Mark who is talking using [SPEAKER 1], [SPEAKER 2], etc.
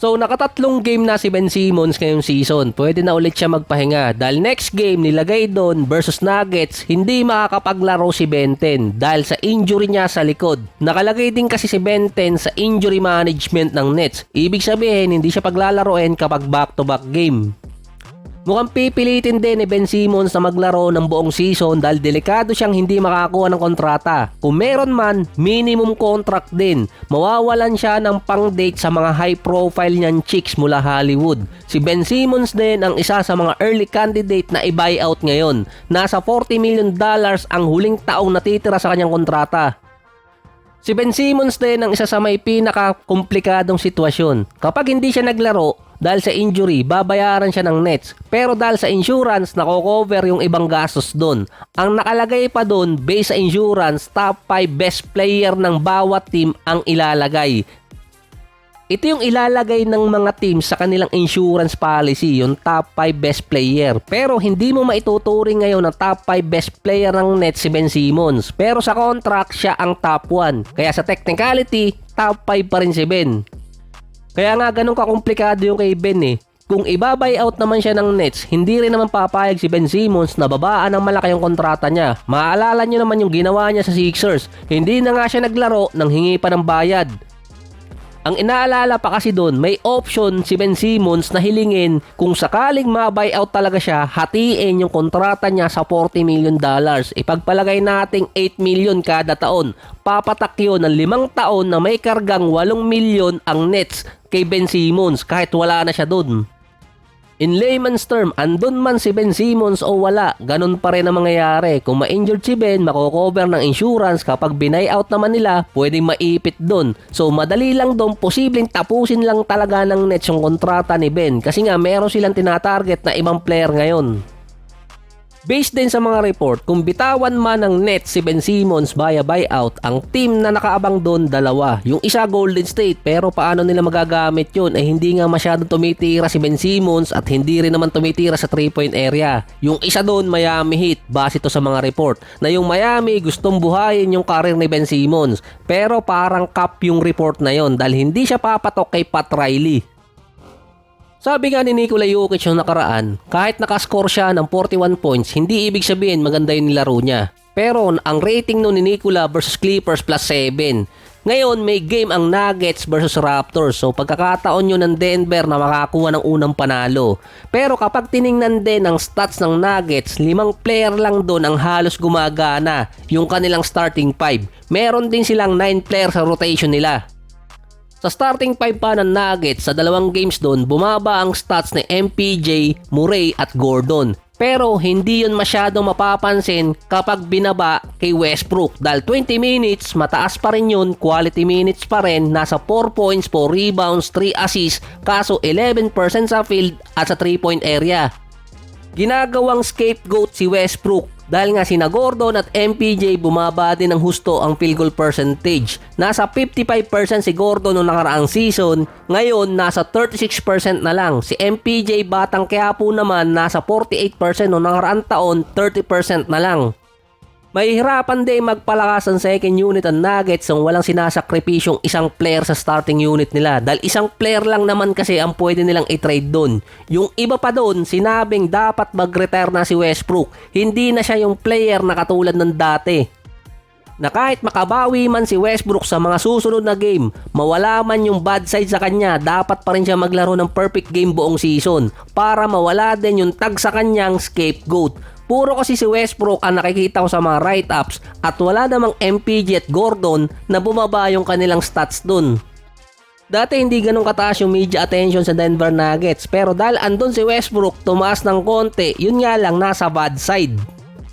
[SPEAKER 1] So nakatatlong game na si Ben Simmons ngayong season. Pwede na ulit siya magpahinga dahil next game nilagay doon versus Nuggets, hindi makakapaglaro si Benten dahil sa injury niya sa likod. Nakalagay din kasi si Benten sa injury management ng Nets. Ibig sabihin hindi siya paglalaroin kapag back-to-back game. Mukhang pipilitin din ni Ben Simmons na maglaro ng buong season dahil delikado siyang hindi makakuha ng kontrata. Kung meron man, minimum contract din. Mawawalan siya ng pang-date sa mga high-profile niyang chicks mula Hollywood. Si Ben Simmons din ang isa sa mga early candidate na i-buyout ngayon. Nasa $40 million ang huling taong natitira sa kanyang kontrata. Si Ben Simmons din ang isa sa may pinaka-komplikadong sitwasyon. Kapag hindi siya naglaro, dahil sa injury, babayaran siya ng Nets. Pero dahil sa insurance, nako-cover yung ibang gastos doon. Ang nakalagay pa doon, based sa insurance, top 5 best player ng bawat team ang ilalagay. Ito yung ilalagay ng mga teams sa kanilang insurance policy, yung top 5 best player. Pero hindi mo maituturing ngayon na top 5 best player ng Nets si Ben Simmons. Pero sa contract, siya ang top 1. Kaya sa technicality, top 5 pa rin si Ben. Kaya nga ganun kakomplikado yung kay Ben eh. Kung iba-buyout naman siya ng Nets, hindi rin naman papayag si Ben Simmons na babaan ng malaki yung kontrata niya. Maaalala nyo naman yung ginawa niya sa Sixers. Hindi na nga siya naglaro nang hingi pa ng bayad. Ang inaalala pa kasi doon, may option si Ben Simmons na hilingin kung sakaling ma-buyout talaga siya, hatiin yung kontrata niya sa $40 million. Ipagpalagay nating 8 million kada taon. Papatak yun ng 5 taon na may kargang 8 million ang Nets kay Ben Simmons kahit wala na siya doon. In layman's term, andun man si Ben Simmons o wala, ganun pa rin ang mangyayari. Kung ma-injured si Ben, mako-cover ng insurance. Kapag binayout naman nila, pwedeng maipit doon. So madali lang doon, posibleng tapusin lang talaga ng Nets yung kontrata ni Ben. Kasi nga meron silang tinatarget na ibang player ngayon. Based din sa mga report, kung bitawan man ng Nets si Ben Simmons via buyout, ang team na nakaabang doon dalawa. Yung isa Golden State, pero paano nila magagamit yun? Hindi nga masyadong tumitira si Ben Simmons at hindi rin naman tumitira sa 3-point area. Yung isa doon Miami Heat, base to sa mga report, na yung Miami gustong buhayin yung career ni Ben Simmons. Pero parang cap yung report na yon dahil hindi siya papatok kay Pat Riley. Sabi nga ni Nikola Jokic yung nakaraan, kahit nakascore siya ng 41 points, hindi ibig sabihin maganda yung nilaro niya. Pero ang rating nun ni Nikola versus Clippers plus 7. Ngayon may game ang Nuggets versus Raptors, so pagkakataon yun ng Denver na makakuha ng unang panalo. Pero kapag tiningnan din ang stats ng Nuggets, 5 player lang doon ang halos gumagana, yung kanilang starting 5. Meron din silang 9 player sa rotation nila. Sa starting 5 pa ng Nuggets, sa 2 games doon, bumaba ang stats ni MPJ, Murray at Gordon. Pero hindi yun masyadong mapapansin kapag binaba kay Westbrook. Dahil 20 minutes, mataas pa rin yun, quality minutes pa rin, nasa 4 points, 4 rebounds, 3 assists, kaso 11% sa field at sa 3-point area. Ginagawang scapegoat si Westbrook dahil nga sina Gordon at MPJ bumaba din ng husto ang field goal percentage. Nasa 55% si Gordon noong nakaraang season, ngayon nasa 36% na lang. Si MPJ Batang Quiapo naman nasa 48% noong nakaraang taon, 30% na lang. Mahihirapan din magpalakas ang second unit ang Nuggets kung walang sinasakripisyong isang player sa starting unit nila. Dahil isang player lang naman kasi ang pwede nilang i-trade doon. Yung iba pa doon, sinabing dapat mag-retire na si Westbrook. Hindi na siya yung player na katulad ng dati. Na kahit makabawi man si Westbrook sa mga susunod na game, mawala man yung bad side sa kanya, dapat pa rin siya maglaro ng perfect game buong season para mawala din yung tag sa kanyang scapegoat. Puro kasi si Westbrook ang nakikita ko sa mga write-ups at wala namang MPJ at Gordon na bumaba yung kanilang stats dun. Dati hindi ganun kataas yung media attention sa Denver Nuggets, pero dahil andun si Westbrook, tumaas ng konti, yun nga lang nasa bad side.